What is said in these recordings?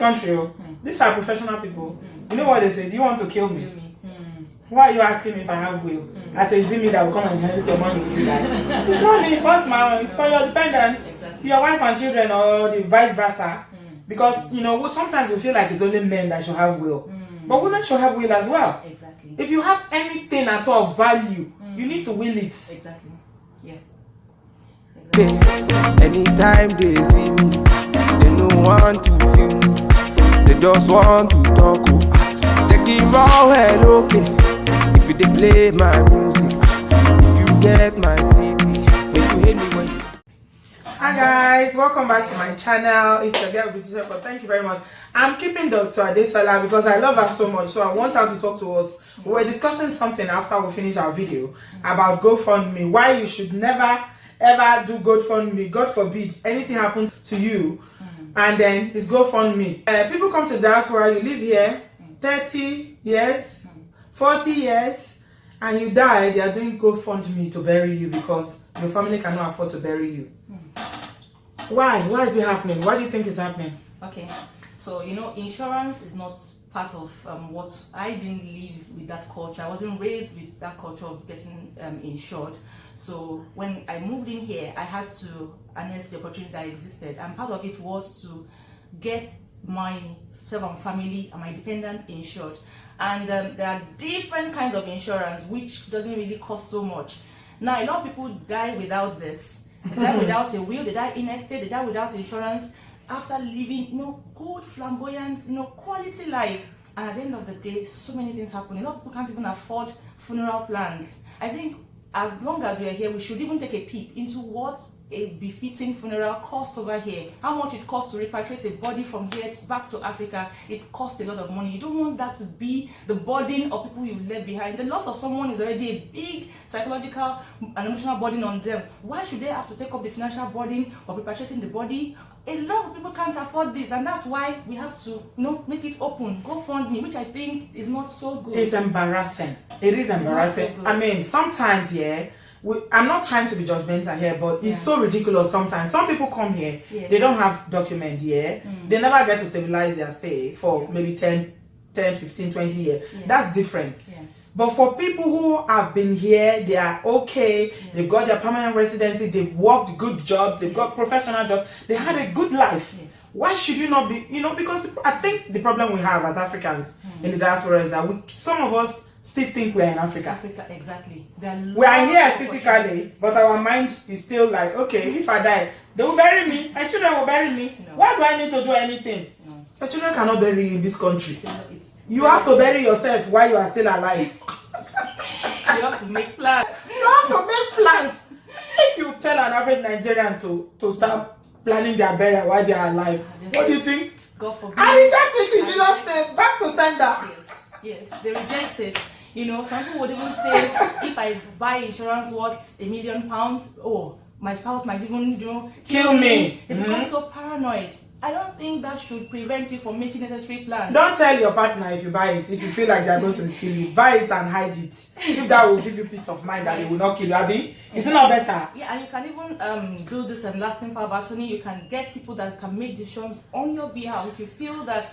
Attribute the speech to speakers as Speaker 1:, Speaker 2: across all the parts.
Speaker 1: country, these are professional people. You know what they say? Do you want to kill me? Why are you asking me if I have will? I say, is it me that will come and inherit your money if you die? It's not me, what's my own? It's for your dependents, your wife and children, or the vice versa. Because, you know, sometimes we feel like it's only men that should have will. But women should have will as well.
Speaker 2: Exactly.
Speaker 1: If you have anything at all of value, you need to will it.
Speaker 2: Exactly. Yeah.
Speaker 3: Exactly. Anytime they see me, they don't want to feel me. They just want to talk. Check it raw, well, okay. If you play my music, if you get my CD, make you hate me when.
Speaker 1: Hi guys, welcome back to my channel. It's your girl British Helper. Thank you very much. I'm keeping Dr Adesola because I love her so much, so I want her to talk to us. We were discussing something after we finished our video about Gofundme, why you should never ever do Gofundme. God forbid anything happens to you, and then it's Gofundme. People come to diaspora, you live here 30 years, 40 years, and you die, they are doing GoFundMe to bury you because your family cannot afford to bury you. Why is it happening? Why do you think it's happening?
Speaker 2: Okay, so you know, insurance is not part of what I didn't live with that culture. I wasn't raised with that culture of getting insured. So when I moved in here, I had to harness the opportunities that existed, and part of it was to get myself and family and my dependents insured. And there are different kinds of insurance which doesn't really cost so much. Now a lot of people die without this. They die without a will, they die in estate, they die without insurance after living, you know, good, flamboyant, you know, quality life. And at the end of the day, so many things happen. A lot of people can't even afford funeral plans. I think as long as we are here, we should even take a peep into what a befitting funeral costs over here. How much it costs to repatriate a body from here back to Africa. It costs a lot of money. You don't want that to be the burden of people you've left behind. The loss of someone is already a big psychological and emotional burden on them. Why should they have to take up the financial burden of repatriating the body? A lot of people can't afford this, and that's why we have to, you know, make it open. GoFundMe, which I think is not so good.
Speaker 1: It's embarrassing. It is embarrassing. So I mean, sometimes, yeah, I'm not trying to be judgmental here, but it's so ridiculous sometimes. Some people come here, they don't have document here, they never get to stabilize their stay for maybe 10, 15, 20 years. That's different. But for people who have been here, they are okay, they've got their permanent residency, they've worked good jobs, they've got professional jobs, they had a good life. Why should you not be, you know, because I think the problem we have as Africans in the diaspora is that some of us still think we're in Africa.
Speaker 2: Africa, exactly.
Speaker 1: We are here physically, but our mind is still like, okay, if I die, they will bury me, my children will bury me. No. Why do I need to do anything? No. Your children cannot bury you in this country. You have to bury yourself while you are still alive.
Speaker 2: You have to make plans.
Speaker 1: You have to make plans. If you tell an average Nigerian to start planning their burial while they are alive, what do you think?
Speaker 2: God forbid.
Speaker 1: I reject it in Jesus' name. Back to sender.
Speaker 2: Yes, they reject it. You know, some people would even say, if I buy insurance worth £1 million, oh, my spouse might even, you know, kill me. They become so paranoid. I don't think that should prevent you from making necessary plans.
Speaker 1: Don't tell your partner if you buy it, if you feel like they're going to kill you. Buy it and hide it. If that will give you peace of mind that they will not kill you, Abby, is it not better?
Speaker 2: Yeah, and you can even do this lasting power of attorney. You can get people that can make decisions on your behalf if you feel that,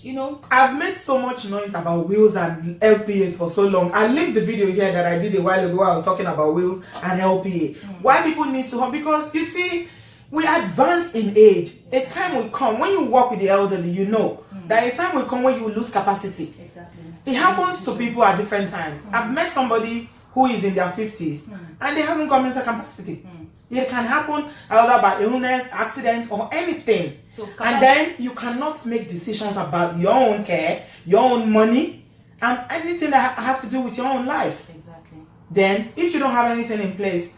Speaker 2: you know.
Speaker 1: I've made so much noise about wills and LPAs for so long. I linked the video here that I did a while ago where I was talking about wills and LPA. Why people need to, because you see, we advance in age. A time will come when you work with the elderly, you know that a time will come when you will lose capacity.
Speaker 2: Exactly.
Speaker 1: It happens to people at different times. I've met somebody who is in their 50s and they haven't got mental capacity. It can happen either by illness, accident, or anything. And then you cannot make decisions about your own care, your own money, and anything that have to do with your own life.
Speaker 2: Exactly.
Speaker 1: Then, if you don't have anything in place,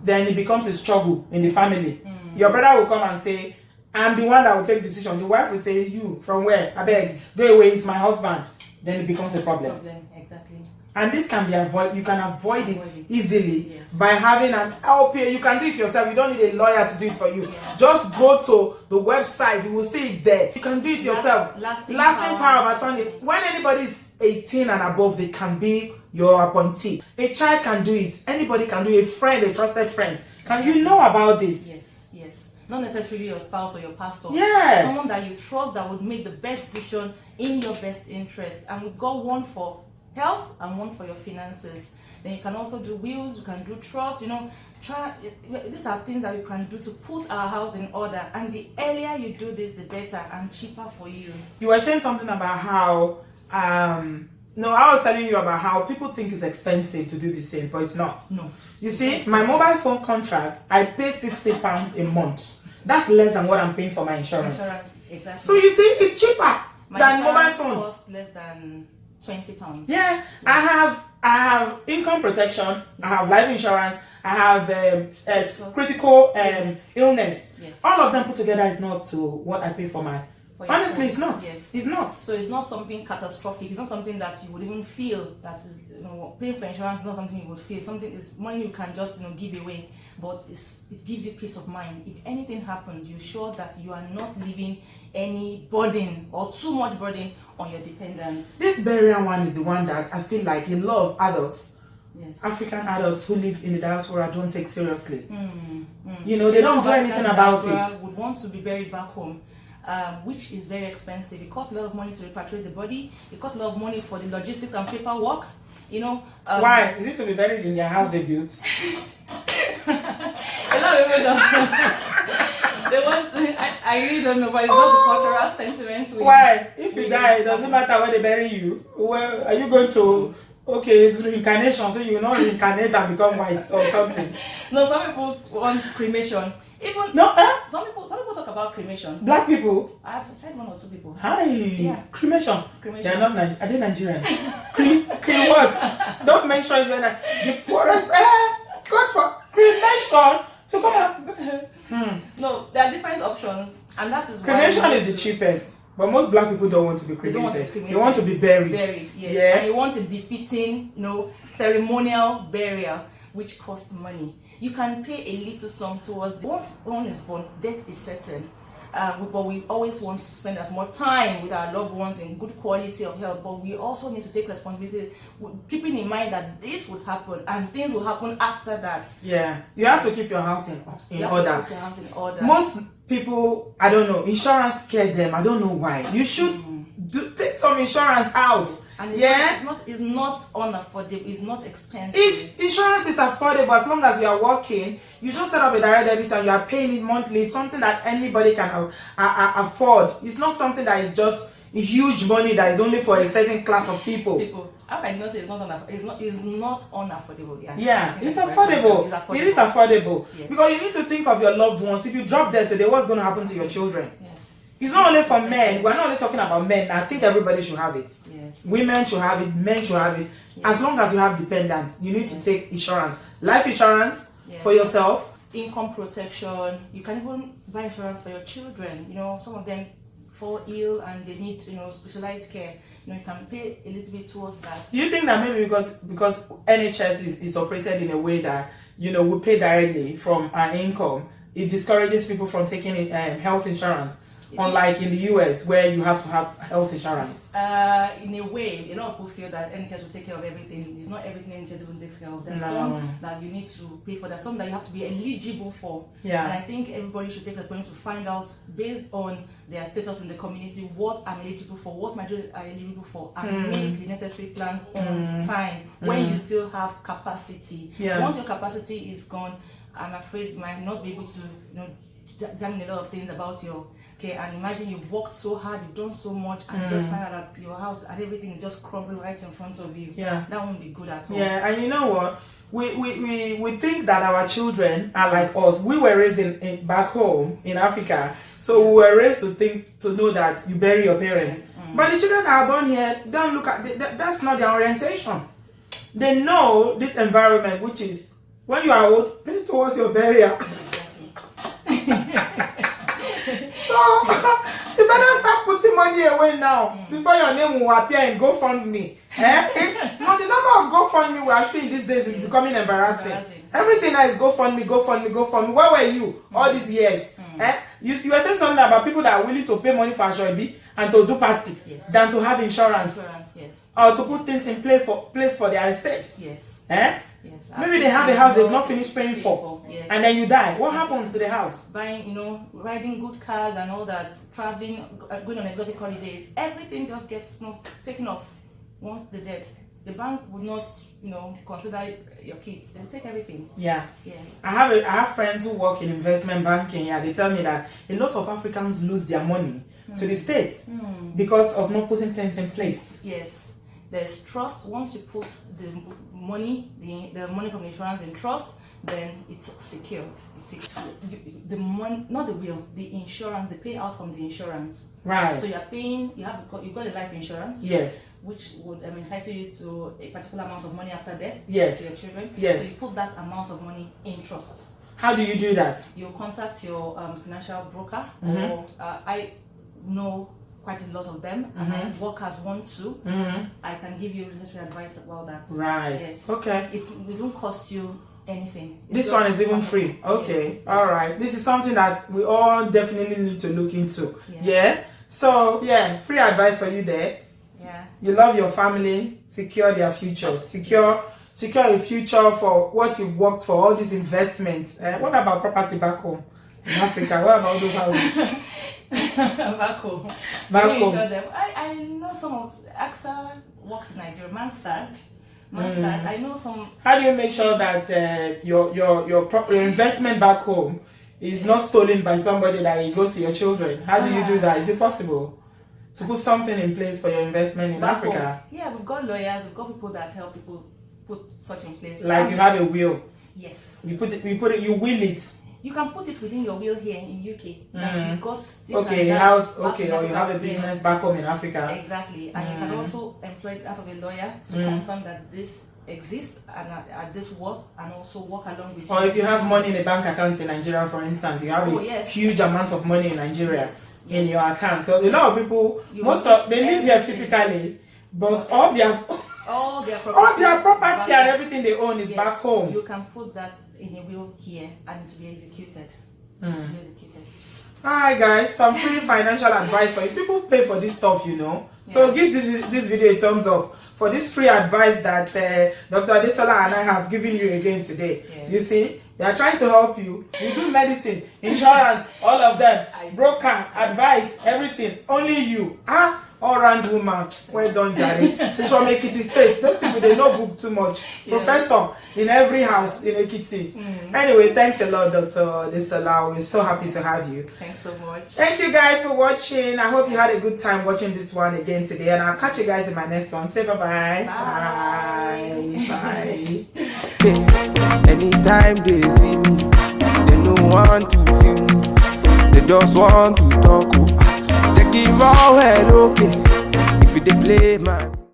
Speaker 1: then it becomes a struggle in the family. Your brother will come and say, I'm the one that will take decision. The wife will say, you, from where? I beg, go away, it's my husband. Then it becomes a problem.
Speaker 2: Exactly.
Speaker 1: And this can be avoided. You can avoid it easily by having an LPA. You can do it yourself. You don't need a lawyer to do it for you. Just go to the website. You will see it there. You can do it yourself. Lasting power of attorney. When anybody is 18 and above, they can be your appointee. A child can do it. Anybody can do it. A friend, a trusted friend. Can you know about this?
Speaker 2: Yes. Not necessarily your spouse or your pastor.
Speaker 1: Yeah.
Speaker 2: Someone that you trust that would make the best decision in your best interest. And we've got one for health and one for your finances. Then you can also do wills, you can do trust, these are things that you can do to put our house in order. And the earlier you do this, the better and cheaper for you.
Speaker 1: You were saying something about how, no, I was telling you about how people think it's expensive to do these things, but it's not.
Speaker 2: No.
Speaker 1: You see, my mobile phone contract, I pay £60 a month. That's less than what I'm paying for my insurance.
Speaker 2: Exactly.
Speaker 1: So you see, it's cheaper
Speaker 2: my
Speaker 1: than mobile
Speaker 2: insurance
Speaker 1: phone.
Speaker 2: costs less than £20.
Speaker 1: Yeah, yes. I have income protection. Yes. I have life insurance. I have critical illness.
Speaker 2: Yes.
Speaker 1: All of them put together is not to what I pay for my. Honestly, it's not.
Speaker 2: Yes.
Speaker 1: It's not.
Speaker 2: So it's not something catastrophic. It's not something that you would even feel. That is, paying for insurance is not something you would feel. Something is money you can just give away, but it gives you peace of mind. If anything happens, you're sure that you are not leaving any burden or too much burden on your dependents.
Speaker 1: This burial one is the one that I feel like a lot of adults,
Speaker 2: yes,
Speaker 1: African adults who live in the diaspora, don't take seriously. They don't do anything about it.
Speaker 2: Would want to be buried back home. Which is very expensive. It costs a lot of money to repatriate the body. It costs a lot of money for the logistics and paperwork.
Speaker 1: Why? Is it to be buried in their house they built?
Speaker 2: A lot of people don't. They want. I really don't know, but it's not the cultural sentiment.
Speaker 1: Why? If you die, it doesn't matter where they bury you. Well, are you going to? Okay, it's reincarnation, so you will not reincarnate and become white or something.
Speaker 2: No, some people want cremation. Even some people talk about cremation.
Speaker 1: Black people.
Speaker 2: I've heard one or two people.
Speaker 1: Hi.
Speaker 2: Yeah.
Speaker 1: Cremation. They're not Nigerian. Are they Nigerian? Crem what? Don't mention it when the poorest. God for cremation. So come on.
Speaker 2: No, there are different options, and that is
Speaker 1: cremation
Speaker 2: why
Speaker 1: is the cheapest. But most black people don't want to be cremated.
Speaker 2: They want to be
Speaker 1: buried.
Speaker 2: Yes.
Speaker 1: Yeah.
Speaker 2: And you want a befitting, ceremonial burial, which costs money. You can pay a little sum towards once one is born, death is certain. But we always want to spend as much time with our loved ones in good quality of health. But we also need to take responsibility, keeping in mind that this would happen and things will happen after that.
Speaker 1: Yeah, you have to keep your house in order.
Speaker 2: Keep your house in order.
Speaker 1: Most people, I don't know, insurance scared them. I don't know why. You should take some insurance out.
Speaker 2: And it's not unaffordable. It's not expensive.
Speaker 1: Insurance is affordable as long as you are working. You just set up a direct debit and you are paying it monthly. Something that anybody can afford. It's not something that is just huge money that is only for a certain class of people.
Speaker 2: I know it's not unaffordable.
Speaker 1: Yeah, it's affordable. It is affordable. Yes. Because you need to think of your loved ones. If you drop dead today, what's going to happen to your children?
Speaker 2: Yes.
Speaker 1: It's not only for men. We're not only talking about men. I think everybody should have it.
Speaker 2: Yes.
Speaker 1: Women should have it. Men should have it. Yes. As long as you have dependents, you need to take insurance. Life insurance for yourself.
Speaker 2: Income protection. You can even buy insurance for your children. Some of them fall ill and they need specialized care. You can pay a little bit towards that. Do
Speaker 1: you think that maybe because NHS is operated in a way that we pay directly from our income, it discourages people from taking health insurance? Unlike in the US, where you have to have health insurance.
Speaker 2: In a way, a lot of people feel that NHS will take care of everything. It's not everything NHS even takes care of. There's some that you need to pay for. There's some that you have to be eligible for. Yeah. And I think everybody should take responsibility to find out, based on their status in the community, what I'm eligible for, what my children are eligible for, and make the necessary plans on time when you still have capacity. Yeah. Once your capacity is gone, I'm afraid you might not be able to examine a lot of things about your care. And imagine you've worked so hard, you've done so much, and just find out that your house and everything is just crumbling right in front of you. Yeah, that won't be good at all.
Speaker 1: Yeah, and you know what? We think that our children are like us. We were raised in back home in Africa, so we were raised to know that you bury your parents. But the children that are born here don't look at that's not their orientation. They know this environment, which is when you are old, pay towards your burial. So you better start putting money away now before your name will appear in Gofundme. No, the number of Gofundme we are seeing these days is becoming embarrassing. Everything now is Gofundme. Where were you all these years? You were saying something about people that are willing to pay money for Ashoibi and to do party than to have insurance.
Speaker 2: Yes.
Speaker 1: Or to put things in place for their estates.
Speaker 2: Yes.
Speaker 1: Yes. Maybe they have a house they've not finished paying for. Yes. And then you die. What happens to the house?
Speaker 2: Buying, riding good cars and all that, traveling, going on exotic holidays, everything just gets taken off once they're dead. The bank would not, consider your kids. They'll take everything.
Speaker 1: Yeah.
Speaker 2: Yes.
Speaker 1: I have friends who work in investment banking. Yeah, they tell me that a lot of Africans lose their money to the States because of not putting things in place.
Speaker 2: Yes. There's trust. Once you put the money from the insurance in trust, then it's secured. The money, not the will, the insurance, the payout from the insurance.
Speaker 1: Right.
Speaker 2: So you're paying. You got a life insurance.
Speaker 1: Yes.
Speaker 2: Which would entitle you to a particular amount of money after death.
Speaker 1: Yes.
Speaker 2: To your children.
Speaker 1: Yes.
Speaker 2: So you put that amount of money in trust.
Speaker 1: How do you do that?
Speaker 2: You contact your financial broker, or I know quite a lot of them, and I work as one too. I can give you necessary advice about that.
Speaker 1: Right.
Speaker 2: Yes.
Speaker 1: Okay.
Speaker 2: It won't cost you anything.
Speaker 1: This one is even free. Okay. Yes. All right. This is something that we all definitely need to look into. Yeah. So free advice for you there.
Speaker 2: Yeah.
Speaker 1: You love your family. Secure their future. Secure a future for what you've worked for. All these investments. What about property back home in Africa? What about those houses?
Speaker 2: Back home. I know some of AXA works in Nigeria. Mansard. I know some. How
Speaker 1: do you make sure that your investment back home is not stolen by somebody that it goes to your children? How do you do that? Is it possible to put something in place for your investment in Africa?
Speaker 2: Home. Yeah, we've got lawyers. We've got people that help people put such in place.
Speaker 1: Like you have a will.
Speaker 2: Yes.
Speaker 1: You will it.
Speaker 2: You can put it within your will here in UK. That you got this
Speaker 1: house. Okay, or you have a business back home in Africa.
Speaker 2: Exactly, and you can also employ out of a lawyer to confirm that this exists and at this worth, and also work along with.
Speaker 1: Or if you have money in a bank account in Nigeria, for instance, you have a huge amount of money in Nigeria in your account. Because a lot of people, they live here physically, but all their property and everything they own is back home.
Speaker 2: You can put that in a will here and to be executed.
Speaker 1: Alright guys, some free financial advice for you. People pay for this stuff, So give this video a thumbs up for this free advice that Dr. Adesola and I have given you again today. You see, they are trying to help you. You do medicine, insurance, all of them, broker, advice, everything. Only you. All-round woman. Well done, Jerry. She's from Ekiti State. Those people, they know book too much. Professor in every house in Ekiti. Anyway, thanks a lot, Dr. Adesola. We're so happy to have you.
Speaker 2: Thanks so much.
Speaker 1: Thank you guys for watching. I hope you had a good time watching this one again today. And I'll catch you guys in my next one. Say bye-bye. Bye. Bye.
Speaker 3: Anytime they see me, they don't want to feel me. They just want to talk. Take it raw, okay. If they play, man.